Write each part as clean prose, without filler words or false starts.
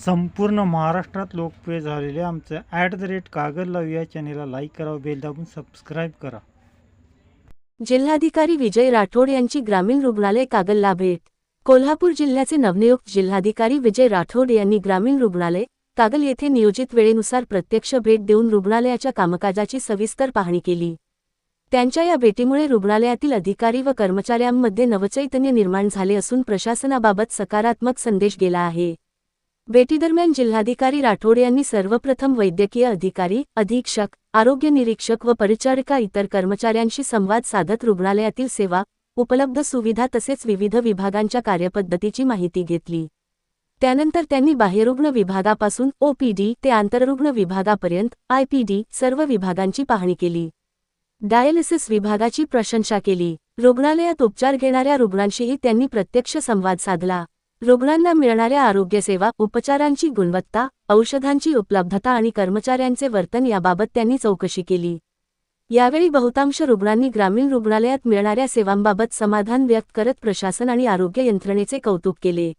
संपूर्ण महाराष्ट्रात लोकप्रिय झालेले आमचं @कागद लावू या चॅनेलला लाईक करा, बेल दाबून सबस्क्राईब करा. जिल्हाधिकारी विजय राठोड यांची ग्रामीण रुग्णालय कागलला भेट. कोल्हापूर जिल्ह्याचे नवनियुक्त जिल्हाधिकारी विजय राठोड यांनी ग्रामीण रुग्णालय कागल येथे नियोजित वेळेनुसार प्रत्यक्ष भेट देऊन रुग्णालयाच्या कामकाजाची सविस्तर पाहणी केली. त्यांच्या या भेटीमुळे रुग्णालयातील अधिकारी व कर्मचाऱ्यांमध्ये नवचैतन्य निर्माण झाले असून प्रशासनाबाबत सकारात्मक संदेश गेला आहे. भेटीदरम्यान जिल्हाधिकारी राठोड यांनी सर्वप्रथम वैद्यकीय अधिकारी, अधीक्षक, आरोग्य निरीक्षक व परिचारिका इतर कर्मचाऱ्यांशी संवाद साधत रुग्णालयातील सेवा, उपलब्ध सुविधा तसेच विविध विभागांच्या कार्यपद्धतीची माहिती घेतली. त्यानंतर त्यांनी बाह्यरुग्ण विभागापासून OPD ते आंतररुग्ण विभागापर्यंत IPD सर्व विभागांची पाहणी केली. डायलिसिस विभागाची प्रशंसा केली. रुग्णालयात उपचार घेणाऱ्या रुग्णांशीही त्यांनी प्रत्यक्ष संवाद साधला. रुग्णांना मिळणाऱ्या आरोग्यसेवा, उपचारांची गुणवत्ता, औषधांची उपलब्धता आणि कर्मचाऱ्यांचे वर्तन याबाबत त्यांनी चौकशी केली. यावेळी बहुतांश रुग्णांनी ग्रामीण रुग्णालयात मिळणाऱ्या सेवांबाबत समाधान व्यक्त करत प्रशासन आणि आरोग्य यंत्रणेचे कौतुक केले.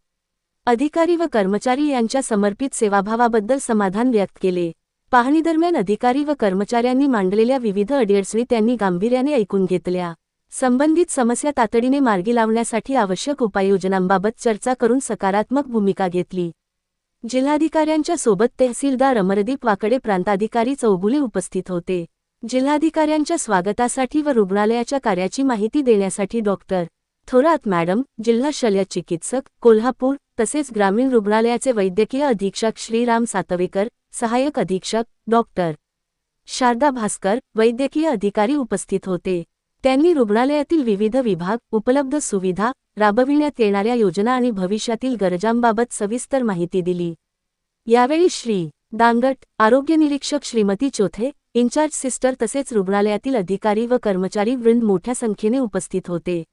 अधिकारी व कर्मचारी यांच्या समर्पित सेवाभावाबद्दल समाधान व्यक्त केले. पाहणीदरम्यान अधिकारी व कर्मचाऱ्यांनी मांडलेल्या विविध अडीअडचणी त्यांनी गांभीर्याने ऐकून घेतल्या. संबंधित समस्या तातडीने मार्गी लावण्यासाठी आवश्यक उपाययोजनांबाबत चर्चा करून सकारात्मक भूमिका घेतली. जिल्हाधिकाऱ्यांच्या सोबत तहसीलदार अमरदीप वाकडे, प्रांताधिकारी चौगुले उपस्थित होते. जिल्हाधिकाऱ्यांच्या स्वागतासाठी व रुग्णालयाच्या कार्याची माहिती देण्यासाठी डॉक्टर थोरात मॅडम, जिल्हा शल्यचिकित्सक, कोल्हापूर तसेच ग्रामीण रुग्णालयाचे वैद्यकीय अधीक्षक श्रीराम सातवेकर, सहाय्यक अधीक्षक डॉक्टर शारदा भास्कर, वैद्यकीय अधिकारी उपस्थित होते. त्यांनी रुग्णालयातील विविध विभाग, उपलब्ध सुविधा, राबविण्यात येणाऱ्या योजना आणि भविष्यातील गरजांबाबत सविस्तर माहिती दिली. यावेळी श्री. दांगट, आरोग्य निरीक्षक श्रीमती चोथे, इन्चार्ज सिस्टर तसेच रुग्णालयातील अधिकारी व कर्मचारी वृंद मोठ्या संख्येने उपस्थित होते.